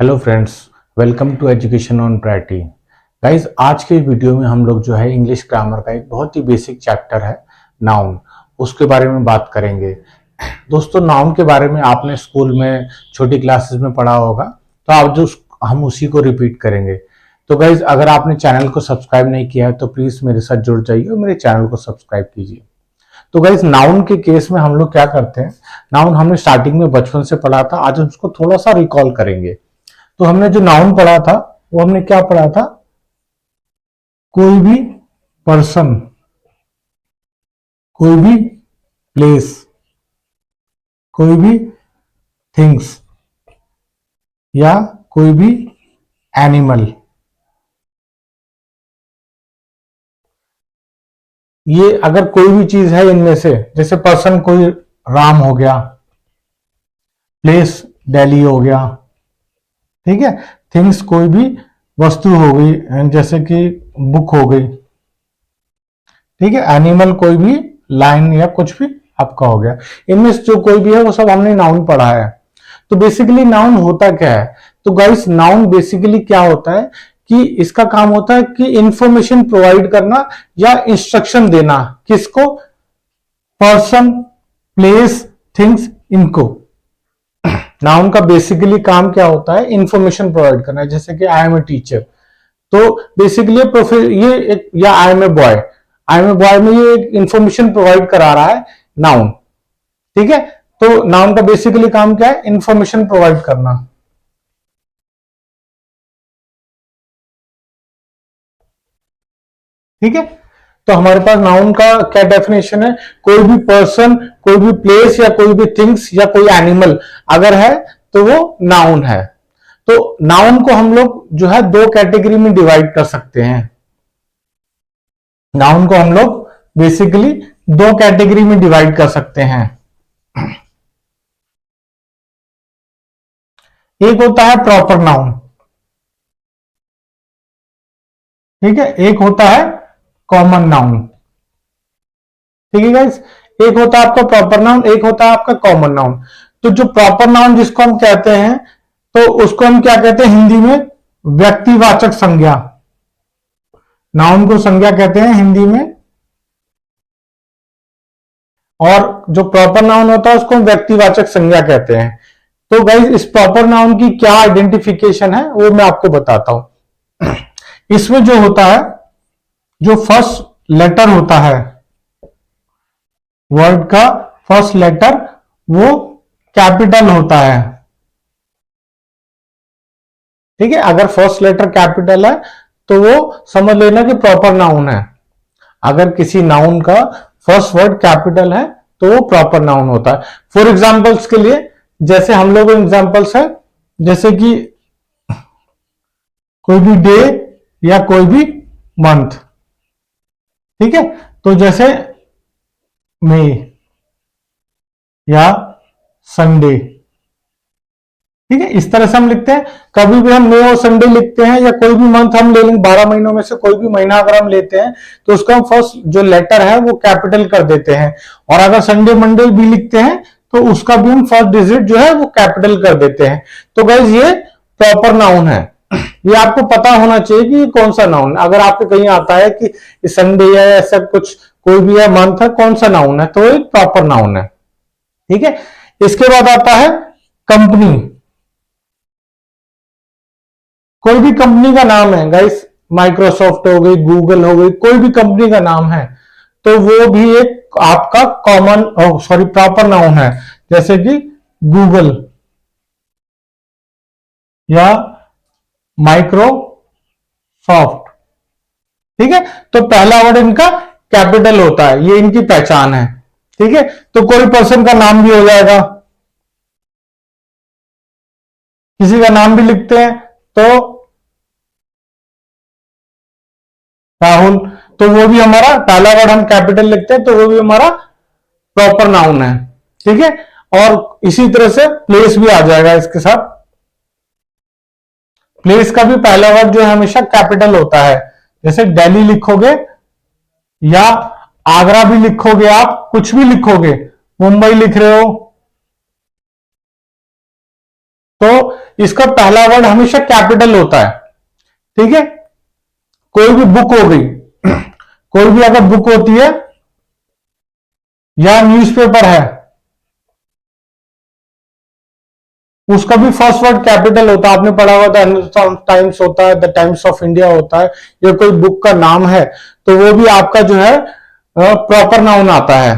Hello friends, welcome to education on priority. Guys, आज के video में हम लोग जो है इंग्लिश ग्रामर का एक बहुत ही बेसिक चैप्टर है नाउन, उसके बारे में बात करेंगे। दोस्तों, नाउन के बारे में आपने स्कूल में छोटी क्लासेस में पढ़ा होगा, तो आप जो हम उसी को रिपीट करेंगे। तो गाइस, अगर आपने चैनल को सब्सक्राइब नहीं किया है तो प्लीज मेरे साथ जुड़ जाइए और मेरे चैनल को सब्सक्राइब कीजिए। तो गाइस, नाउन के केस में हम लोग क्या करते हैं, नाउन हमने स्टार्टिंग में बचपन से पढ़ा था, आज हम उसको थोड़ा सा रिकॉल करेंगे। तो हमने जो नाउन पढ़ा था वो हमने क्या पढ़ा था, कोई भी पर्सन, कोई भी प्लेस, कोई भी थिंग्स या कोई भी एनिमल। ये अगर कोई भी चीज है इनमें से, जैसे पर्सन कोई राम हो गया, प्लेस दिल्ली हो गया, ठीक है। थिंग्स कोई भी वस्तु हो गई, जैसे कि बुक हो गई, ठीक है। एनिमल कोई भी लाइन या कुछ भी आपका हो गया। इनमें से जो कोई भी है वो सब हमने नाउन पढ़ा है। तो बेसिकली नाउन होता क्या है, तो गाइस नाउन बेसिकली क्या होता है कि इसका काम होता है कि इंफॉर्मेशन प्रोवाइड करना या इंस्ट्रक्शन देना। किसको? पर्सन, प्लेस, थिंग्स, इनको। नाउन का बेसिकली काम क्या होता है, इंफॉर्मेशन प्रोवाइड करना है। जैसे कि आई एम ए टीचर, तो बेसिकली ये एक, या I am a boy, I am a boy में ये एक इंफॉर्मेशन प्रोवाइड करा रहा है नाउन, ठीक है। तो नाउन का बेसिकली काम क्या है, इंफॉर्मेशन प्रोवाइड करना। ठीक है, तो हमारे पास नाउन का क्या डेफिनेशन है, कोई भी पर्सन, कोई भी प्लेस या कोई भी थिंग्स या कोई एनिमल अगर है तो वो नाउन है। तो नाउन को हम लोग जो है दो कैटेगरी में डिवाइड कर सकते हैं। नाउन को हम लोग बेसिकली दो कैटेगरी में डिवाइड कर सकते हैं। एक होता है प्रॉपर नाउन, ठीक है। एक होता है कॉमन नाउन, ठीक है गाइस। एक होता है आपका प्रॉपर नाउन, एक होता है आपका कॉमन नाउन। तो जो प्रॉपर नाउन जिसको हम कहते हैं, तो उसको हम क्या कहते हैं हिंदी में, व्यक्तिवाचक संज्ञा। नाउन को संज्ञा कहते हैं हिंदी में, और जो प्रॉपर नाउन होता है उसको हम व्यक्तिवाचक संज्ञा कहते हैं। तो गाइस, इस प्रॉपर नाउन की क्या आइडेंटिफिकेशन है वो मैं आपको बताता हूं। इसमें जो होता है, जो फर्स्ट लेटर होता है वर्ड का, फर्स्ट लेटर वो कैपिटल होता है, ठीक है। अगर फर्स्ट लेटर कैपिटल है तो वो समझ लेना कि प्रॉपर नाउन है। अगर किसी नाउन का फर्स्ट वर्ड कैपिटल है तो वो प्रॉपर नाउन होता है। फॉर एग्जांपल्स के लिए, जैसे हम लोग एग्जांपल्स है, जैसे कि कोई भी डे या कोई भी मंथ, ठीक है। तो जैसे मई या संडे, ठीक है, इस तरह से हम लिखते हैं। कभी भी हम मे और संडे लिखते हैं, या कोई भी मंथ हम ले लेंगे, 12 महीनों में से कोई भी महीना अगर हम लेते हैं तो उसका हम फर्स्ट जो लेटर है वो कैपिटल कर देते हैं। और अगर संडे मंडे भी लिखते हैं तो उसका भी हम फर्स्ट डिजिट जो है वो कैपिटल कर देते हैं। तो गाइस, ये प्रॉपर नाउन है। ये आपको पता होना चाहिए कि कौन सा नाउन है। अगर आपको कहीं आता है कि संडे या ऐसा कुछ कोई भी है, मंथ है, कौन सा नाउन है, तो एक प्रॉपर नाउन है, ठीक है। इसके बाद आता है कंपनी। कोई भी कंपनी का नाम है गाइस, माइक्रोसॉफ्ट हो गई, गूगल हो गई, कोई भी कंपनी का नाम है तो वो भी एक आपका कॉमन, सॉरी, प्रॉपर नाउन है। जैसे कि गूगल या माइक्रोसॉफ्ट, ठीक है। तो पहला वर्ड इनका कैपिटल होता है, ये इनकी पहचान है, ठीक है। तो कोई पर्सन का नाम भी हो जाएगा, किसी का नाम भी लिखते हैं तो राहुल, तो वो भी हमारा पहला वर्ड हम कैपिटल लिखते हैं तो वो भी हमारा प्रॉपर नाउन है, ठीक है। और इसी तरह से प्लेस भी आ जाएगा इसके साथ। प्लेस का भी पहला वर्ड जो है हमेशा कैपिटल होता है। जैसे दिल्ली लिखोगे या आगरा भी लिखोगे, आप कुछ भी लिखोगे, मुंबई लिख रहे हो तो इसका पहला वर्ड हमेशा कैपिटल होता है, ठीक है। कोई भी बुक हो गई, कोई भी अगर बुक होती है या न्यूज़पेपर है, उसका भी फर्स्ट वर्ड कैपिटल होता है। आपने पढ़ा हुआ था, हिंदुस्तान टाइम्स होता है, द टाइम्स ऑफ इंडिया होता है, या कोई बुक का नाम है तो वो भी आपका जो है प्रॉपर नाउन आता है।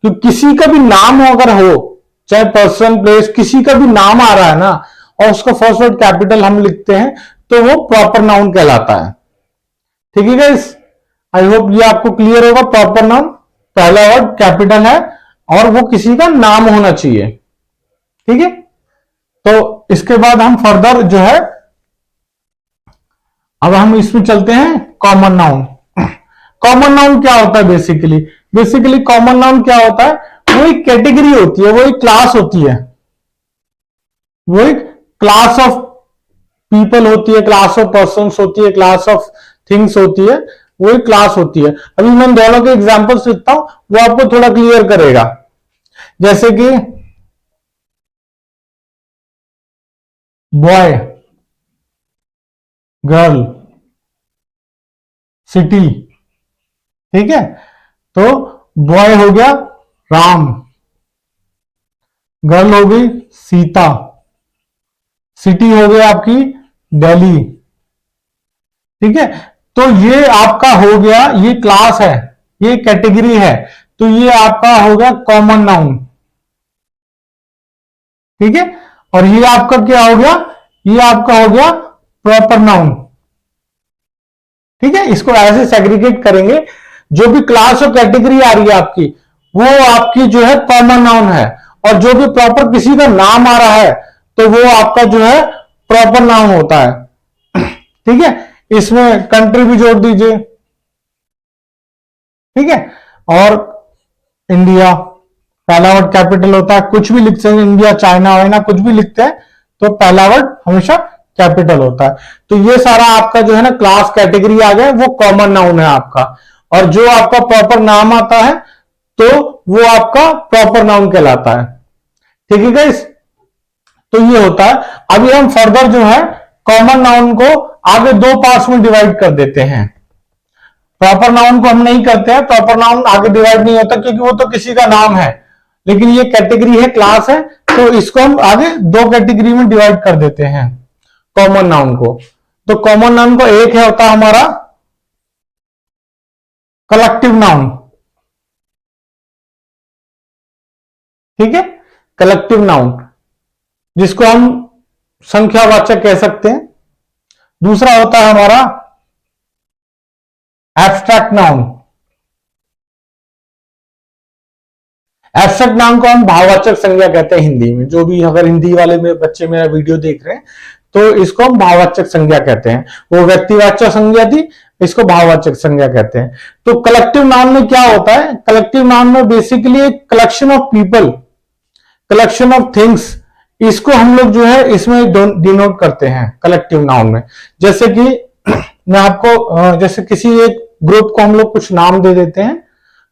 तो किसी का भी नाम अगर हो, चाहे पर्सन, प्लेस, किसी का भी नाम आ रहा है ना और उसका फर्स्ट वर्ड कैपिटल हम लिखते हैं तो वो प्रॉपर नाउन कहलाता है, ठीक है गाइस। आई होप ये आपको क्लियर होगा। प्रॉपर नाउन पहला वर्ड कैपिटल है और वो किसी का नाम होना चाहिए, ठीक है। तो इसके बाद हम फर्दर जो है, अब हम इसमें चलते हैं कॉमन नाउन। कॉमन नाउन क्या होता है बेसिकली? बेसिकली कॉमन नाउन क्या होता है? वो एक कैटेगरी होती है, वो एक क्लास होती है, वो एक क्लास ऑफ पीपल होती है, क्लास ऑफ पर्संस होती है, क्लास ऑफ थिंग्स होती है, वो एक क्लास होती है। अभी मैं दोनों के एग्जांपल्स लिखता हूं, वो आपको थोड़ा क्लियर करेगा। जैसे कि बॉय, गर्ल, सिटी, ठीक है। तो बॉय हो गया राम, गर्ल हो गई सीता, सिटी हो गई आपकी दिल्ली, ठीक है। तो ये आपका हो गया, ये क्लास है, ये कैटेगरी है, तो ये आपका हो गया कॉमन नाउन, ठीक है। और ये आपका क्या हो गया? ये आपका हो गया प्रॉपर नाउन, ठीक है। इसको ऐसे सेग्रीगेट करेंगे, जो भी क्लास और कैटेगरी आ रही है आपकी, वो आपकी जो है कॉमन नाउन है, और जो भी प्रॉपर किसी का नाम आ रहा है तो वो आपका जो है प्रॉपर नाउन होता है, ठीक है। इसमें कंट्री भी जोड़ दीजिए, ठीक है। और इंडिया, पहला वर्ड कैपिटल होता है, कुछ भी लिखते हैं, इंडिया, चाइना, वाइना, कुछ भी लिखते हैं तो पहला वर्ड हमेशा कैपिटल होता है। तो ये सारा आपका जो है ना क्लास कैटेगरी आ गया, वो कॉमन नाउन है आपका। और जो आपका प्रॉपर नाम आता है तो वो आपका प्रॉपर नाउन कहलाता है, ठीक है गाइस। तो ये होता है। अभी हम फर्दर जो है कॉमन नाउन को आगे दो पार्ट्स में डिवाइड कर देते हैं। प्रॉपर नाउन को हम नहीं करते हैं, प्रॉपर नाउन आगे डिवाइड नहीं होता क्योंकि वो तो किसी का नाम है, लेकिन ये कैटेगरी है, क्लास है, तो इसको हम आगे दो कैटेगरी में डिवाइड कर देते हैं कॉमन नाउन को। तो कॉमन नाउन को एक है होता है हमारा कलेक्टिव नाउन, ठीक है, कलेक्टिव नाउन, जिसको हम संख्यावाचक कह सकते हैं। दूसरा होता है हमारा एब्स्ट्रैक्ट नाउन। एब्स्ट्रैक्ट नाउन को हम भाववाचक संज्ञा कहते हैं हिंदी में। जो भी अगर हिंदी वाले में बच्चे मेरा वीडियो देख रहे हैं तो इसको हम भाववाचक संज्ञा कहते हैं। वो व्यक्तिवाचक संज्ञा थी, इसको भाववाचक संज्ञा कहते हैं। तो कलेक्टिव नाउन में क्या होता है? कलेक्टिव नाउन में बेसिकली एक collection of people, collection of things, इसको हम लोग जो है इसमें डिनोट करते हैं कलेक्टिव नाउन में। जैसे कि मैं आपको जैसे किसी एक ग्रुप को हम लोग कुछ नाम दे देते हैं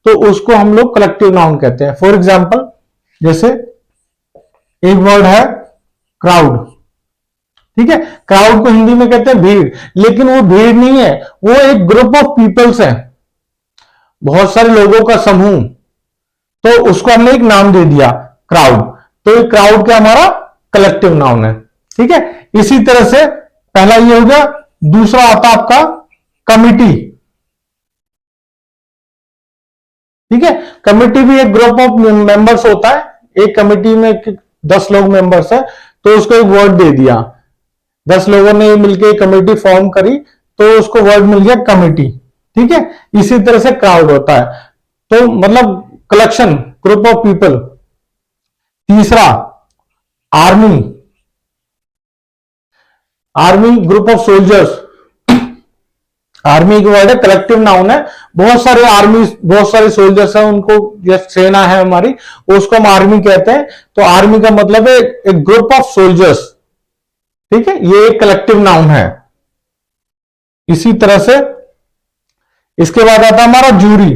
तो उसको हम लोग कलेक्टिव नाउन कहते हैं। फॉर एग्जाम्पल, जैसे एक वर्ड है क्राउड, ठीक है। क्राउड को हिंदी में कहते हैं भीड़, लेकिन वो भीड़ नहीं है, वो एक ग्रुप ऑफ पीपल्स है, बहुत सारे लोगों का समूह, तो उसको हमने एक नाम दे दिया क्राउड। तो ये क्राउड क्या हमारा कलेक्टिव नाउन है, ठीक है। इसी तरह से पहला ये हो गया। दूसरा आता आपका कमिटी, ठीक है। कमिटी भी एक ग्रुप ऑफ मेंबर्स होता है। एक कमिटी में 10 लोग मेंबर्स है तो उसको एक वर्ड दे दिया, 10 लोगों ने मिलकर कमेटी फॉर्म करी तो उसको वर्ड मिल गया कमेटी, ठीक है। इसी तरह से क्राउड होता है, तो मतलब कलेक्शन, ग्रुप ऑफ पीपल। तीसरा army, army group of soldiers. Army की वर्ड है, कलेक्टिव नाउन है। बहुत सारे आर्मी, बहुत सारे सोल्जर्स हैं, उनको जैसे सेना है हमारी, उसको हम आर्मी कहते हैं। तो आर्मी का मतलब है एक ग्रुप ऑफ सोल्जर्स, ठीक है। ये एक कलेक्टिव नाउन है। इसी तरह से इसके बाद आता है हमारा जूरी।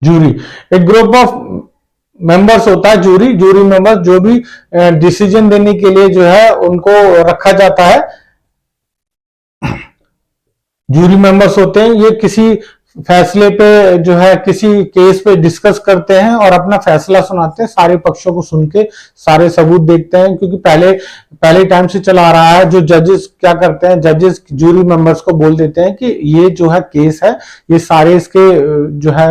जूरी एक ग्रुप ऑफ मेंबर्स होता है, जूरी, जूरी मेंबर्स जो भी डिसीजन देने के लिए जो है उनको रखा जाता है, जूरी मेंबर्स होते हैं। ये किसी फैसले पे जो है किसी केस पे डिस्कस करते हैं और अपना फैसला सुनाते हैं, सारे पक्षों को सुन के सारे सबूत देखते हैं, क्योंकि पहले टाइम से चला आ रहा है। जो जजेस क्या करते हैं, जजेस जूरी मेंबर्स को बोल देते हैं कि ये जो है केस है, ये सारे इसके जो है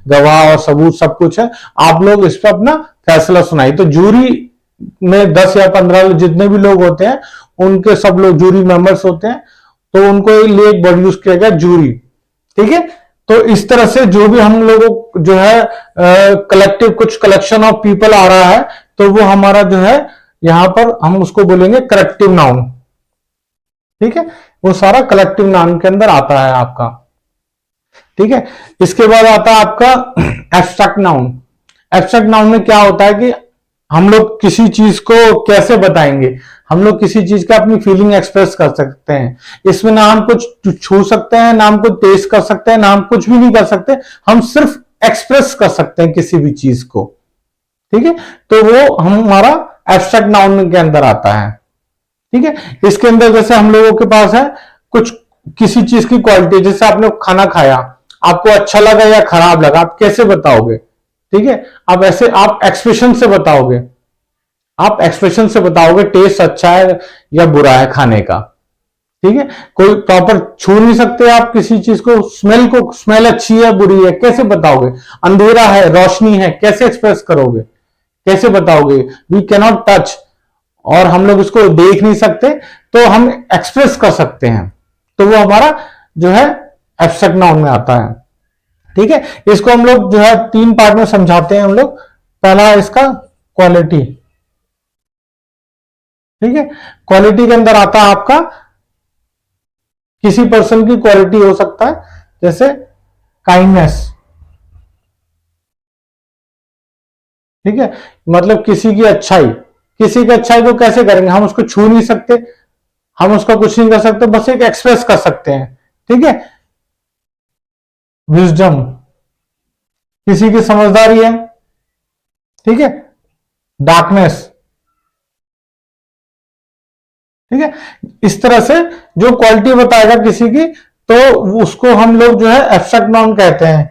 गवाह और सबूत सब कुछ है, आप लोग इस पर अपना फैसला सुनाइए। तो जूरी में 10 या 15 जितने भी लोग होते हैं, उनके सब लोग जूरी मेंबर्स होते हैं, तो उनको लिए एक वर्ड यूज किया गया, जूरी। ठीक है, तो इस तरह से जो भी हम लोगों जो है कलेक्टिव कुछ कलेक्शन ऑफ पीपल आ रहा है, तो वो हमारा जो है यहां पर हम उसको बोलेंगे कलेक्टिव नाउन। ठीक है, वो सारा कलेक्टिव नाउन के अंदर आता है आपका। ठीक है, इसके बाद आता है आपका एब्स्ट्रैक्ट नाउन। एब्स्ट्रैक्ट नाउन में क्या होता है कि हम लोग किसी चीज को कैसे बताएंगे, हम लोग किसी चीज का अपनी फीलिंग एक्सप्रेस कर सकते हैं। इसमें ना हम कुछ छू सकते हैं, ना हम कुछ टेस्ट कर सकते हैं, ना हम कुछ भी नहीं कर सकते, हम सिर्फ एक्सप्रेस कर सकते हैं किसी भी चीज को। ठीक है, तो वो हमारा एब्स्ट्रैक्ट नाउन के अंदर आता है। ठीक है, इसके अंदर जैसे हम लोगों के पास है कुछ किसी चीज की क्वालिटी, जैसे आपने खाना खाया, आपको अच्छा लगा या खराब लगा, आप कैसे बताओगे? ठीक है, आप ऐसे आप एक्सप्रेशन से बताओगे, आप एक्सप्रेशन से बताओगे टेस्ट अच्छा है या बुरा है खाने का। ठीक है, कोई प्रॉपर छू नहीं सकते आप किसी चीज को, स्मेल अच्छी है बुरी है कैसे बताओगे? अंधेरा है रोशनी है कैसे एक्सप्रेस करोगे, कैसे बताओगे? वी कैन नॉट टच, और हम लोग उसको देख नहीं सकते, तो हम एक्सप्रेस कर सकते हैं, तो वो हमारा जो है एब्स्ट्रैक्ट नाउन में आता है। ठीक है, इसको हम लोग जो है 3 पार्ट में समझाते हैं हम लोग। पहला इसका क्वालिटी। ठीक है, क्वालिटी के अंदर आता है आपका किसी पर्सन की क्वालिटी हो सकता है, जैसे काइंडनेस। ठीक है, मतलब किसी की अच्छाई, किसी की अच्छाई को कैसे करेंगे? हम उसको छू नहीं सकते, हम उसका कुछ नहीं कर सकते, बस एक एक्सप्रेस कर सकते हैं। ठीक है, विजडम, किसी की समझदारी है। ठीक है, डार्कनेस। ठीक है, इस तरह से जो क्वालिटी बताएगा किसी की, तो उसको हम लोग जो है एब्स्ट्रैक्ट नाउन कहते हैं।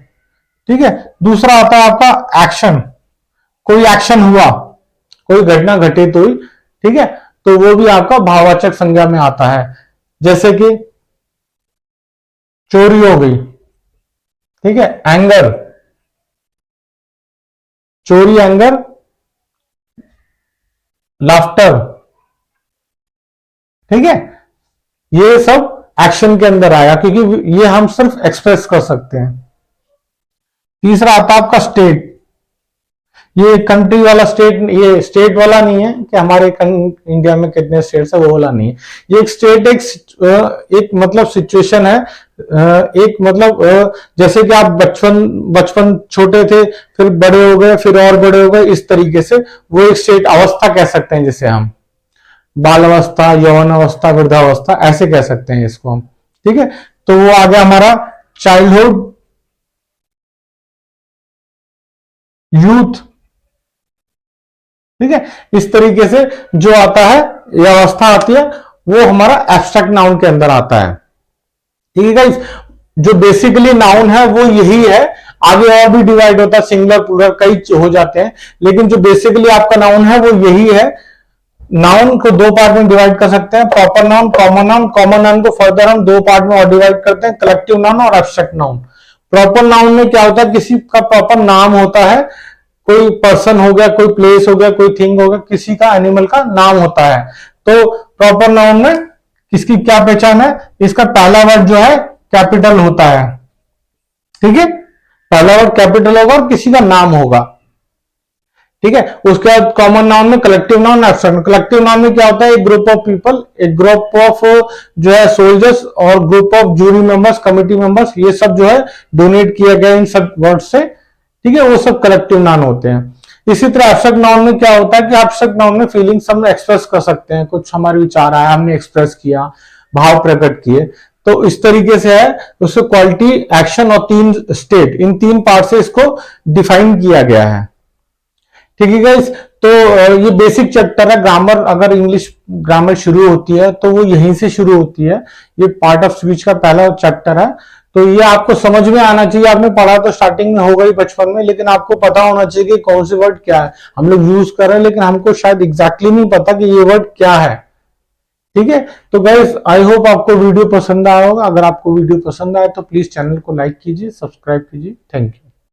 ठीक है, दूसरा आता है आपका एक्शन। कोई एक्शन हुआ, कोई घटना घटित हुई, ठीक है, तो वो भी आपका भाववाचक संज्ञा में आता है। जैसे कि चोरी हो गई, ठीक है, एंगर, चोरी, एंगर, लाफ्टर। ठीक है, ये सब एक्शन के अंदर आया, क्योंकि ये हम सिर्फ एक्सप्रेस कर सकते हैं। तीसरा आता है आपका स्टेट। ये कंट्री वाला स्टेट, ये स्टेट वाला नहीं है कि हमारे इंडिया में कितने स्टेट्स है, वो वाला नहीं है। ये एक स्टेट एक मतलब सिचुएशन है, एक मतलब जैसे कि आप बचपन छोटे थे, फिर बड़े हो गए, फिर और बड़े हो गए, इस तरीके से वो एक स्टेट अवस्था कह सकते हैं, जिसे हम बाल अवस्था, यौवन अवस्था, वृद्धावस्था ऐसे कह सकते हैं इसको हम। ठीक है, तो वो आ गया हमारा चाइल्डहुड, यूथ। ठीक है, इस तरीके से जो आता है, ये अवस्था आती है, वो हमारा एब्स्ट्रैक्ट नाउन के अंदर आता है। ठीक है गाइस, जो बेसिकली नाउन है वो यही है, आगे और भी डिवाइड होता है, सिंगुलर प्लूरल कई हो जाते हैं, लेकिन जो बेसिकली आपका नाउन है वो यही है। नाउन को 2 पार्ट में डिवाइड कर सकते हैं, proper noun, common noun. Common noun को फर्दर हम 2 पार्ट में और डिवाइड करते हैं, कलेक्टिव नाउन और एब्स्ट्रैक्ट नाउन। प्रॉपर नाउन में क्या होता है, किसी का प्रॉपर नाम होता है, कोई पर्सन हो गया, कोई प्लेस हो गया, कोई थिंग हो गया, किसी का एनिमल का नाम होता है। तो प्रॉपर नाउन में किसकी क्या पहचान है, इसका पहला वर्ड जो है कैपिटल होता है। ठीक है, पहला वर्ड कैपिटल होगा और किसी का नाम होगा। ठीक है, उसके बाद कॉमन नाउन में collective noun, abstract. Collective noun में क्या होता है, एक ग्रुप ऑफ पीपल, एक ग्रुप ऑफ जो है सोल्जर्स और group of jury members, committee members, ये सब जो है डोनेट किया गया इन सब वर्ड से। ठीक है, वो सब कलेक्टिव नाउन होते हैं। इसी तरह एब्स्ट्रैक्ट नाउन में क्या होता है कि एब्स्ट्रैक्ट नाउन में फीलिंग्स हम एक्सप्रेस कर सकते हैं, कुछ हमारे विचार आया, हमने एक्सप्रेस किया, भाव प्रकट किए, तो इस तरीके से है। उससे क्वालिटी, एक्शन और 3 स्टेट, इन 3 पार्ट से इसको डिफाइन किया गया है। ठीक है गाइस। तो ये बेसिक चैप्टर है ग्रामर। अगर इंग्लिश ग्रामर शुरू होती है तो वो यहीं से शुरू होती है। ये पार्ट ऑफ स्पीच का पहला चैप्टर है। तो ये आपको समझ में आना चाहिए। आपने पढ़ा तो स्टार्टिंग में होगा ही बचपन में, लेकिन आपको पता होना चाहिए कि कौन से वर्ड क्या है। हम लोग यूज कर रहे हैं लेकिन हमको शायद एग्जैक्टली नहीं पता कि ये वर्ड क्या है। ठीक है। तो गाइस आई होप आपको वीडियो पसंद आया होगा। अगर आपको वीडियो पसंद आया तो प्लीज चैनल को लाइक कीजिए, सब्सक्राइब कीजिए। Thank you.